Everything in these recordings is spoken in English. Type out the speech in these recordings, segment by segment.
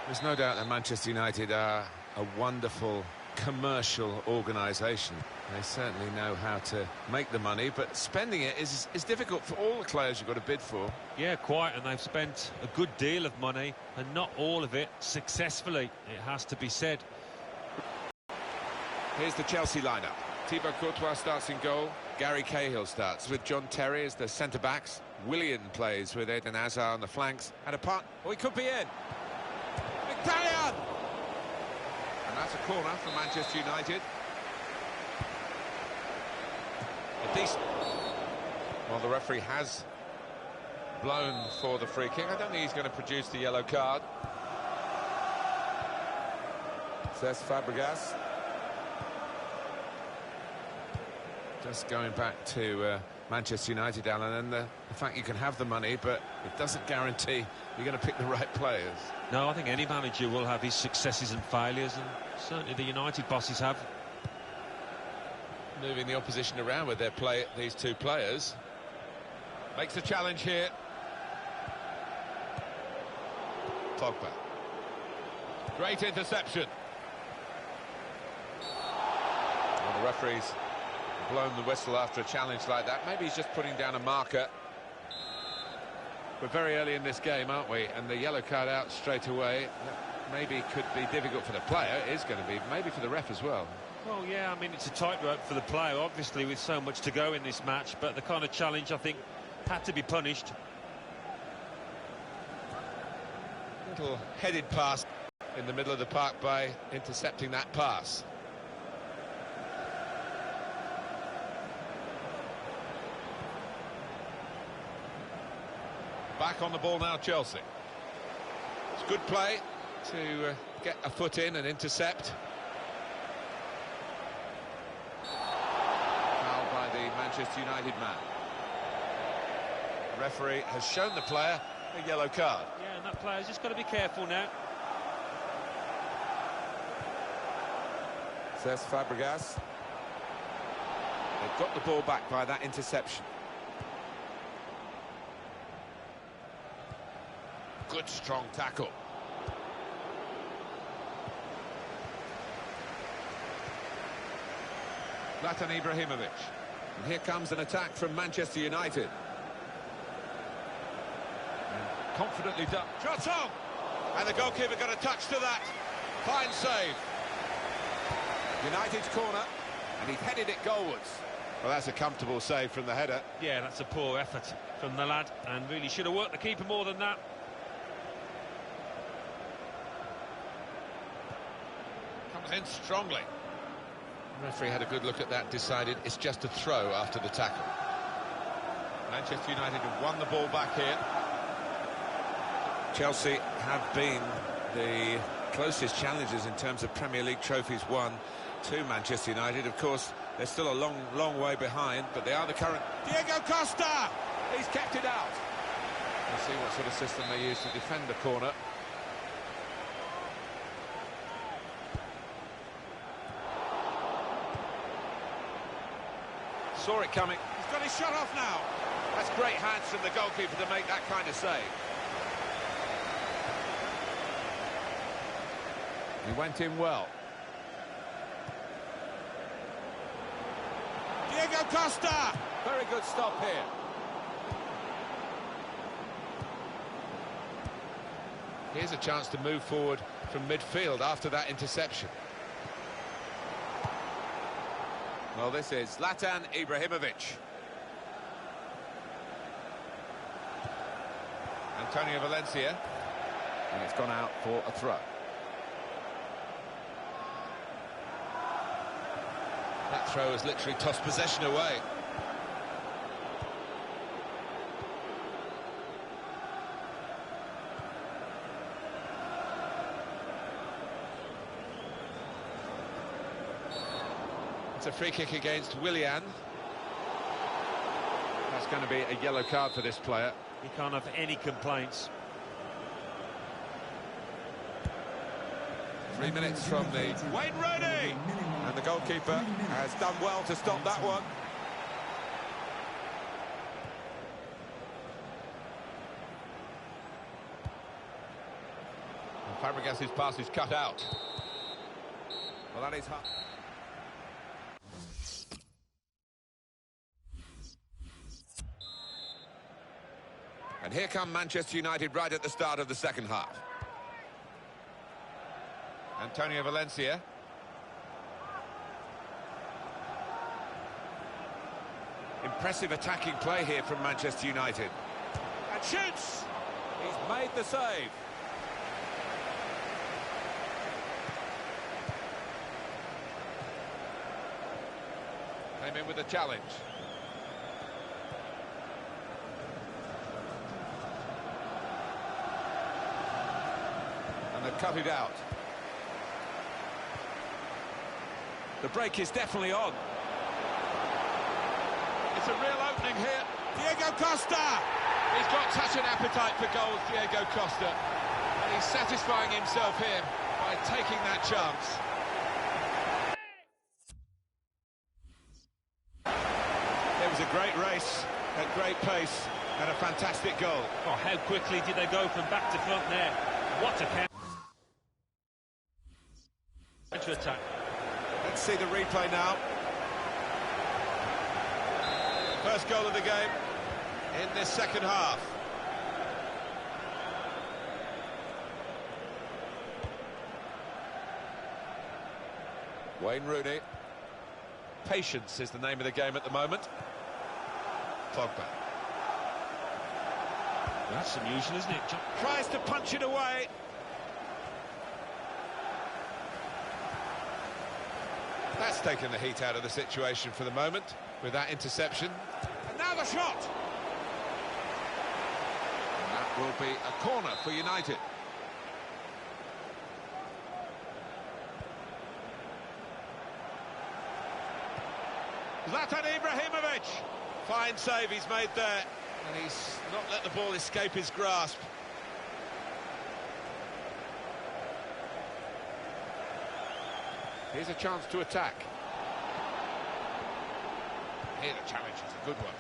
There's no doubt that Manchester United are a wonderful commercial organisation. They certainly know how to make the money, but spending it is difficult for all the players you've got to bid for. Yeah, quite, and they've spent a good deal of money, and not all of it successfully, it has to be said. Here's the Chelsea lineup. Thibaut Courtois starts in goal. Gary Cahill starts with John Terry as the centre-backs. Willian plays with Eden Hazard on the flanks. And apart... Oh, he could be in. Italian! And that's a corner for Manchester United. A decent... Well, the referee has blown for the free kick. I don't think he's going to produce the yellow card. Cesc Fabregas. Just going back to Manchester United, Alan, and the fact you can have the money, but it doesn't guarantee you're going to pick the right players. No, I think any manager will have his successes and failures, and certainly the United bosses have. Moving the opposition around with their play, these two players. Makes a challenge here. Pogba. Great interception. Well, the referee's blown the whistle after a challenge like that. Maybe he's just putting down a marker. We're very early in this game, aren't we? And the yellow card out straight away. Maybe could be difficult for the player. It is going to be, maybe for the ref as well. Well, yeah, I mean, it's a tightrope for the player, obviously, with so much to go in this match. But the kind of challenge, I think, had to be punished. Little headed pass in the middle of the park by intercepting that pass. Back on the ball now, Chelsea. It's good play to get a foot in and intercept. Foul by the Manchester United man. The referee has shown the player a yellow card. Yeah, and that player's just got to be careful now. Cesc Fabregas. They've got the ball back by that interception. Good strong tackle. Zlatan Ibrahimovic. And here comes an attack from Manchester United. And confidently done. Shot on! And the goalkeeper got a touch to that. Fine save. United's corner, and he headed it goalwards. Well, that's a comfortable save from the header. Yeah, that's a poor effort from the lad, and really should have worked the keeper more than that. Comes in strongly. The referee had a good look at that, decided it's just a throw after the tackle. Manchester United have won the ball back here. Chelsea have been the closest challengers in terms of Premier League trophies won to Manchester United. Of course, they're still a long way behind, but they are the current... Diego Costa! He's kept it out. We'll see what sort of system they use to defend the corner. Saw it coming. He's got his shot off now. That's great hands from the goalkeeper to make that kind of save. He went in well. Diego Costa! Very good stop here. Here's a chance to move forward from midfield after that interception. Well, this is Zlatan Ibrahimovic. Antonio Valencia. And it's gone out for a throw. That throw has literally tossed possession away. It's a free kick against Willian. That's going to be a yellow card for this player. He can't have any complaints. 3 minutes from the... Wayne Rooney! And the goalkeeper has done well to stop that one. Fabregas's pass is cut out. Well, that is hard. And here come Manchester United right at the start of the second half. Antonio Valencia. Impressive attacking play here from Manchester United. And shoots! He's made the save. Came in with a challenge. And they've cut it out. The break is definitely on. It's a real opening here. Diego Costa! He's got such an appetite for goals, Diego Costa. And he's satisfying himself here by taking that chance. It was a great race, at great pace, and a fantastic goal. Oh, how quickly did they go from back to front there? What a counter attack. Let's see the replay now. First goal of the game in this second half. Wayne Rooney. Patience is the name of the game at the moment. Pogba. That's unusual, isn't it? Tries to punch it away. That's taken the heat out of the situation for the moment with that interception. And now the shot! And that will be a corner for United. Zlatan Ibrahimovic! Fine save he's made there. And he's not let the ball escape his grasp. Here's a chance to attack. Here the challenge is a good one.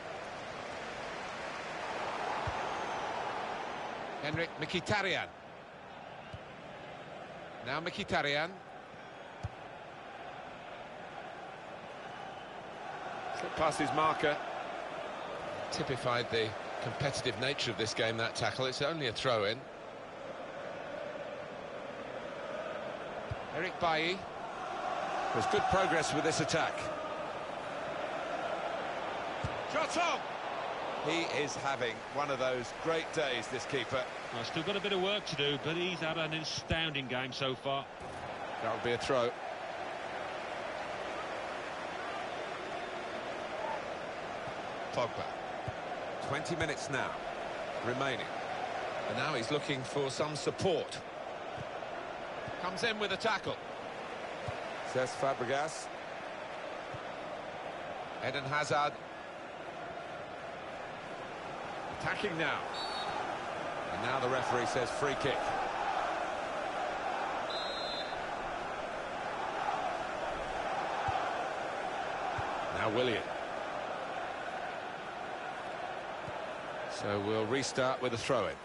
Henrik Mkhitaryan. Now Mkhitaryan. Slipped past his marker. Typified the competitive nature of this game, that tackle. It's only a throw-in. Eric Bailly. There's good progress with this attack. Shot on! He is having one of those great days, this keeper. Well, still got a bit of work to do, but he's had an astounding game so far. That would be a throw. Pogba. 20 minutes now remaining. And now he's looking for some support. Comes in with a tackle. Says Fabregas. Eden Hazard. Attacking now. And now the referee says free kick. Now Willian. So we'll restart with a throw-in.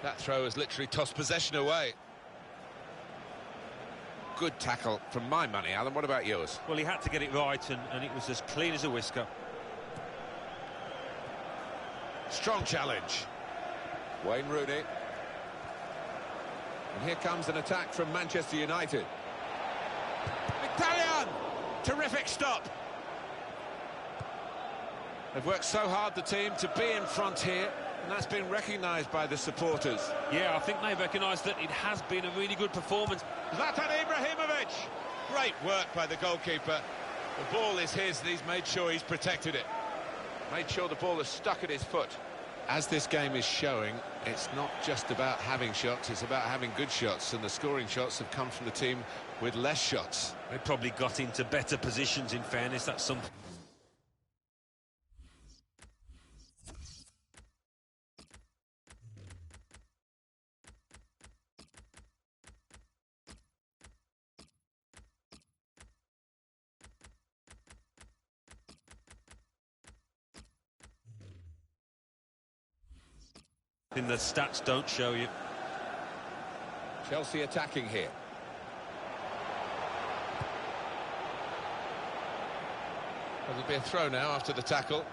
That throw has literally tossed possession away. Good tackle from my money, Alan. What about yours? Well, he had to get it right, and it was as clean as a whisker. Strong challenge. Wayne Rooney. And here comes an attack from Manchester United. Mkhitaryan! Terrific stop. They've worked so hard, the team, to be in front here, and that's been recognised by the supporters. Yeah, I think they've recognised that it has been a really good performance. Zlatan Ibrahimovic! Great work by the goalkeeper. The ball is his, and he's made sure he's protected it. Made sure the ball is stuck at his foot. As this game is showing, it's not just about having shots, it's about having good shots, and the scoring shots have come from the team with less shots. They probably got into better positions, in fairness. That's something. In the stats don't show you. Chelsea attacking here. It'll be a throw now after the tackle.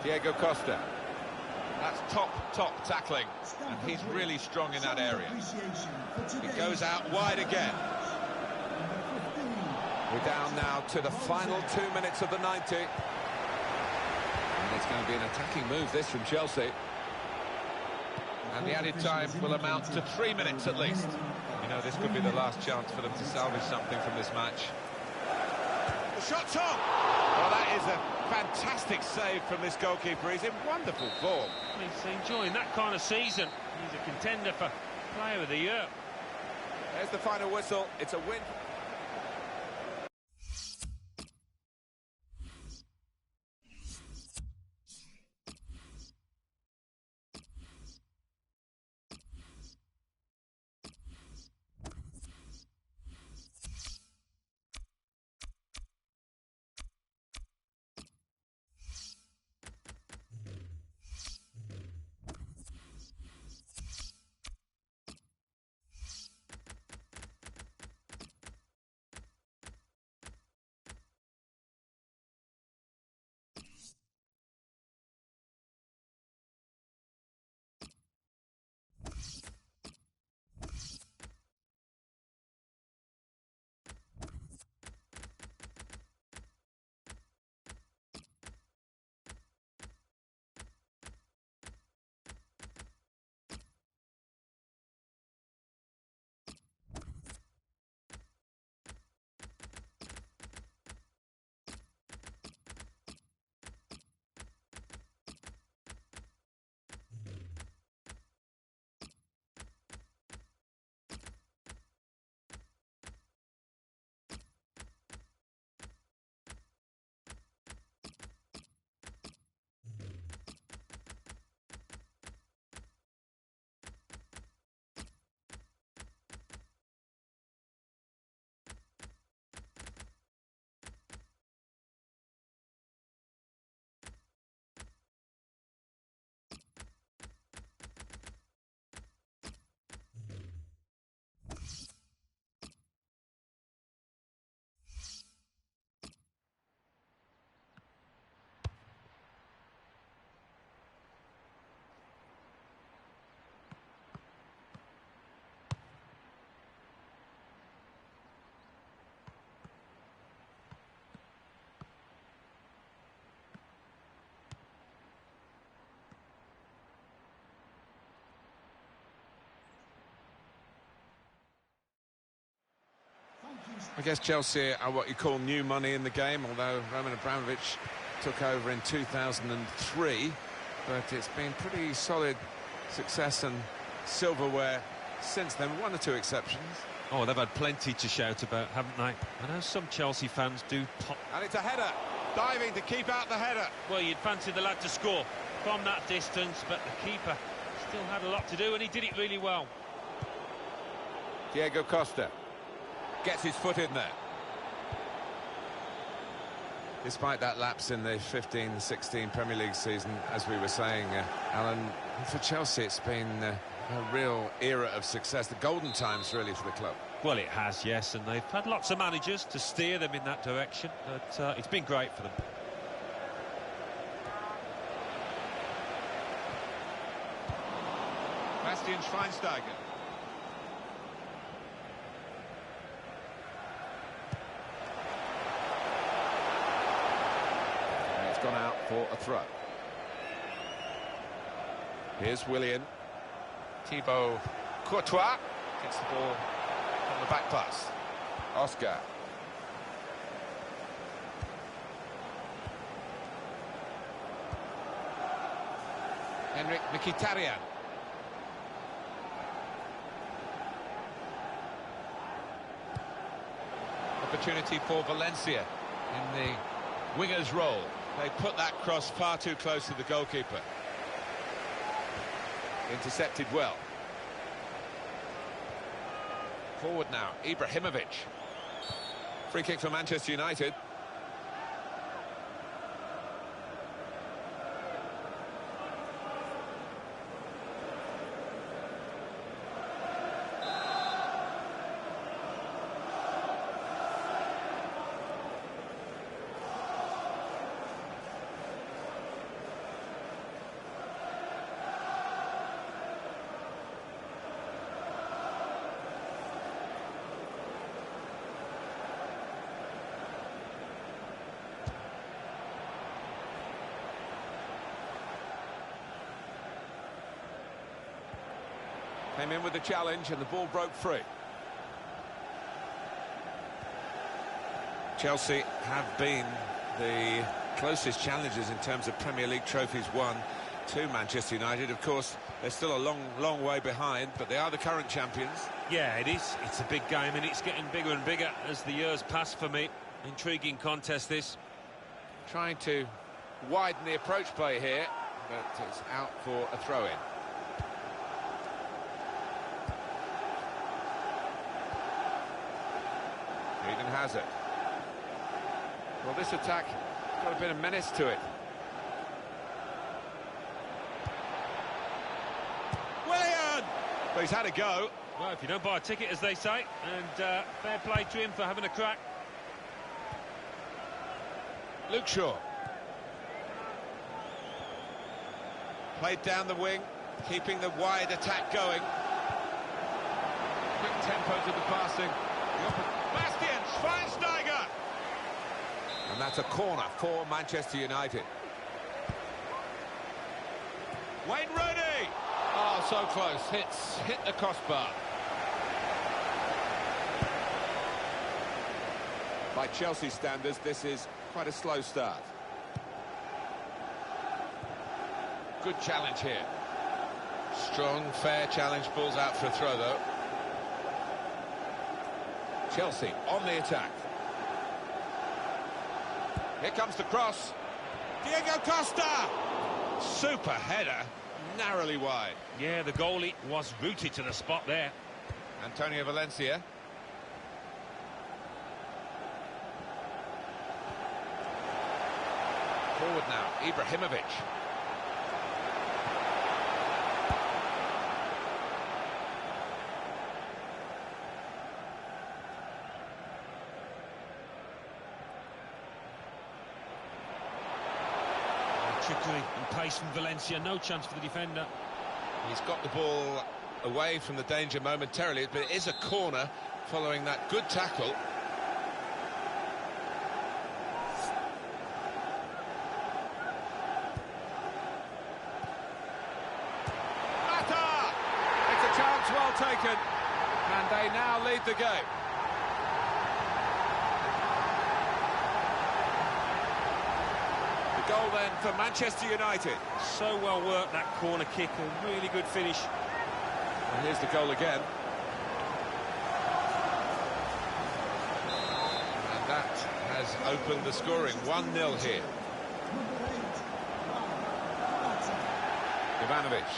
Diego Costa. That's top tackling, and he's really strong in that area. It goes out wide again. We're down now to the final 2 minutes of the 90. And it's going to be an attacking move, this, from Chelsea. And the added time will amount to 3 minutes at least. You know, this could be the last chance for them to salvage something from this match. The shot's on! Well, that is a fantastic save from this goalkeeper. He's in wonderful form. He's enjoying that kind of season. He's a contender for Player of the Year. There's the final whistle. It's a win. I guess Chelsea are what you call new money in the game, although Roman Abramovich took over in 2003. But it's been pretty solid success and silverware since then, one or two exceptions. Oh, they've had plenty to shout about, haven't they? I know some Chelsea fans do pop. And it's a header, diving to keep out the header. Well, you'd fancy the lad to score from that distance, but the keeper still had a lot to do, and he did it really well. Diego Costa gets his foot in there. Despite that lapse in the 15-16 Premier League season, as we were saying, Alan, for Chelsea it's been a real era of success, the golden times really for the club. Well, it has, yes, and they've had lots of managers to steer them in that direction, but it's been great for them. Bastian Schweinsteiger. And it's gone out for a throw. Here's Willian. Thibaut Courtois gets the ball on the back pass. Oscar. Henrik Mkhitaryan. Opportunity for Valencia in the winger's role. They put that cross far too close to the goalkeeper. Intercepted well. Forward now, Ibrahimovic. Free kick for Manchester United. Came in with the challenge and the ball broke free. Chelsea have been the closest challengers in terms of Premier League trophies won to Manchester United. Of course, they're still a long way behind, but they are the current champions. Yeah, it is. It's a big game, and it's getting bigger and bigger as the years pass for me. Intriguing contest, this. Trying to widen the approach play here, but it's out for a throw-in. Eden Hazard. Well, this attack got a bit of menace to it. Willian! But he's had a go. Well, if you don't buy a ticket, as they say, and fair play to him for having a crack. Luke Shaw. Played down the wing, keeping the wide attack going. Quick tempo to the passing. Bastian Schweinsteiger! And that's a corner for Manchester United. Wayne Rooney! Oh, so close. Hit the crossbar. By Chelsea standards, this is quite a slow start. Good challenge here. Strong, fair challenge, balls out for a throw, though. Chelsea on the attack. Here comes the cross. Diego Costa! Super header, narrowly wide. Yeah, the goalie was rooted to the spot there. Antonio Valencia. Forward now, Ibrahimovic. Trickery and pace from Valencia, no chance for the defender. He's got the ball away from the danger momentarily, but it is a corner following that good tackle. Mata! It's a chance well taken, and they now lead the game. Goal then for Manchester United. So well worked, that corner kick, a really good finish. And here's the goal again. And that has opened the scoring. 1-0 here. Ivanovic.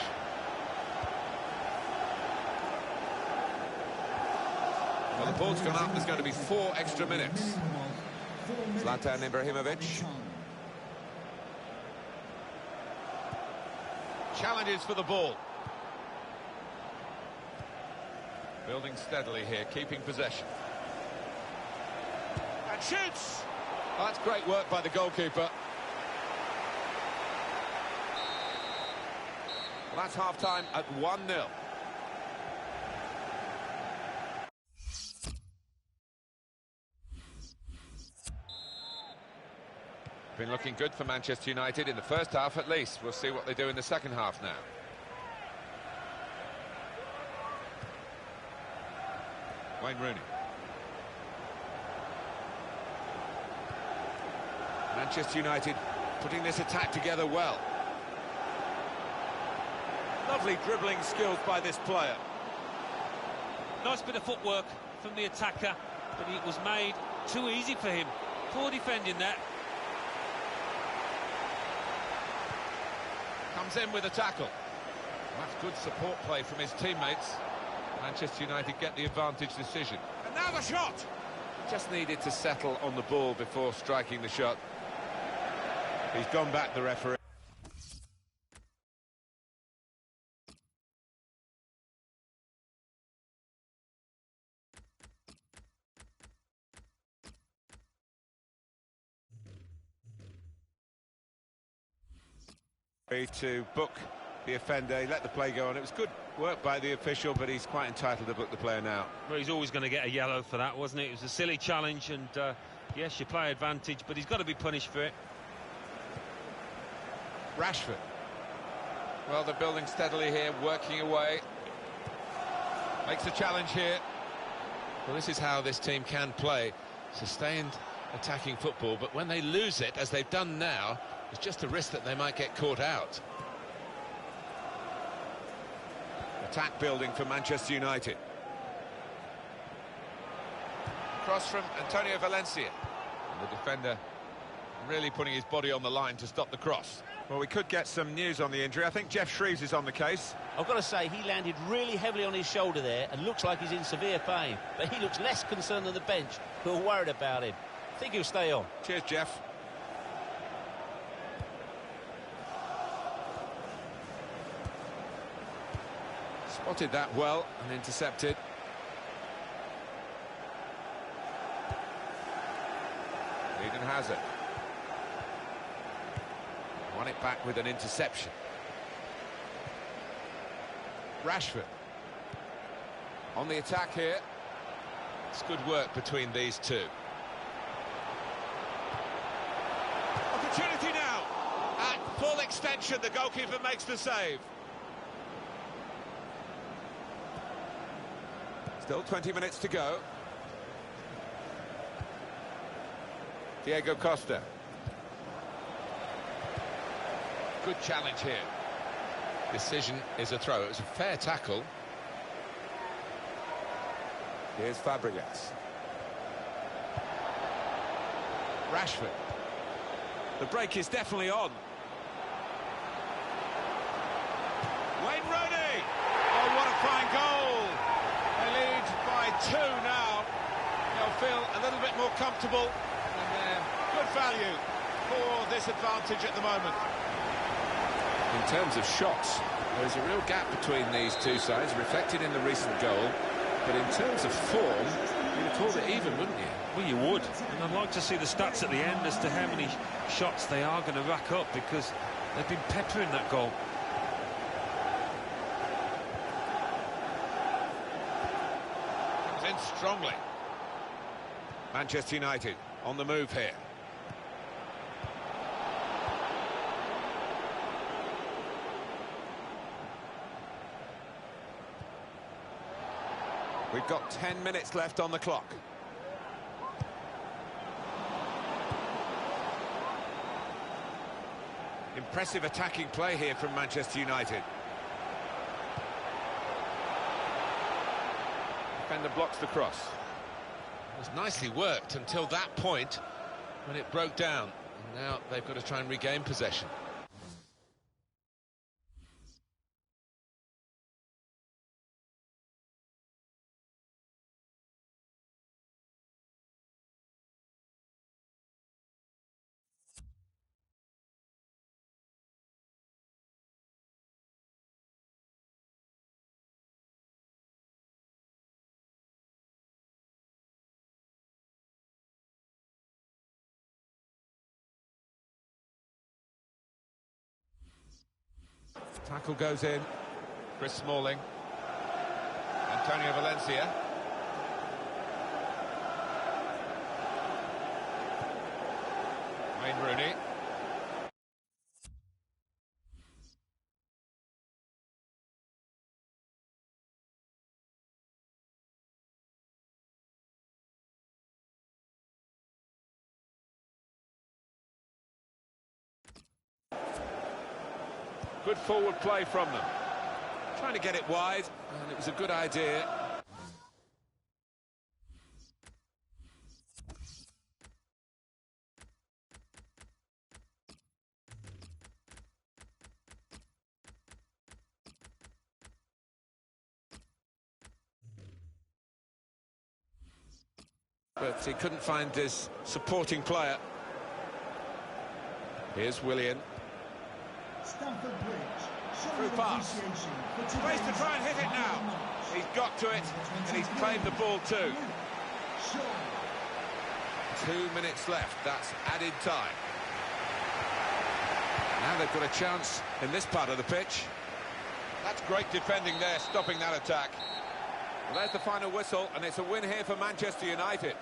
Well, the ball's gone up. There's going to be 4 extra minutes. Zlatan Ibrahimovic. Challenges for the ball. Building steadily here, keeping possession. And shoots! Oh, that's great work by the goalkeeper. Well, that's half-time at 1-0. Been looking good for Manchester United in the first half at least. We'll see what they do in the second half now. Wayne Rooney. Manchester United putting this attack together well. Lovely dribbling skills by this player. Nice bit of footwork from the attacker, but it was made too easy for him. Poor defending that. Comes in with a tackle. That's good support play from his teammates. Manchester United get the advantage decision. And now the shot! Just needed to settle on the ball before striking the shot. He's gone back, the referee. 3 to book the offender. He let the play go on. It was good work by the official, but he's quite entitled to book the player now. Well, he's always going to get a yellow for that, wasn't it? It was a silly challenge, and yes, you play advantage, but he's got to be punished for it. Rashford. Well, they're building steadily here, working away. Makes the challenge here. Well, this is how this team can play. Sustained attacking football, but when they lose it, as they've done now, it's just a risk that they might get caught out. Attack building for Manchester United. Cross from Antonio Valencia. And the defender really putting his body on the line to stop the cross. Well, we could get some news on the injury. I think Jeff Shreves is on the case. I've got to say, he landed really heavily on his shoulder there and looks like he's in severe pain. But he looks less concerned than the bench, who are worried about him. I think he'll stay on. Cheers, Jeff. Spotted that well and intercepted. Eden Hazard. Won it back with an interception. Rashford. On the attack here. It's good work between these two. Opportunity now. At full extension, the goalkeeper makes the save. Still 20 minutes to go. Diego Costa. Good challenge here. Decision is a throw. It was a fair tackle. Here's Fabregas. Rashford. The break is definitely on. Wayne Rooney. Oh, what a fine goal. They lead by 2 now. They'll feel a little bit more comfortable. And good value for this advantage at the moment. In terms of shots, there's a real gap between these two sides, reflected in the recent goal. But in terms of form, you'd have called it even, wouldn't you? Well, you would. And I'd like to see the stats at the end as to how many shots they are going to rack up, because they've been peppering that goal. Comes in strongly. Manchester United on the move here. We've got 10 minutes left on the clock. Impressive attacking play here from Manchester United. Defender blocks the cross. It was nicely worked until that point when it broke down. And now they've got to try and regain possession. Tackle goes in. Chris Smalling. Antonio Valencia. Wayne Rooney. Good forward play from them. Trying to get it wide, and it was a good idea. But he couldn't find his supporting player. Here's Willian. Through pass. Space to try and hit it now. He's got to it, and he's claimed the ball too. 2 minutes left, that's added time. Now they've got a chance in this part of the pitch. That's great defending there, stopping that attack. Well, there's the final whistle, and it's a win here for Manchester United.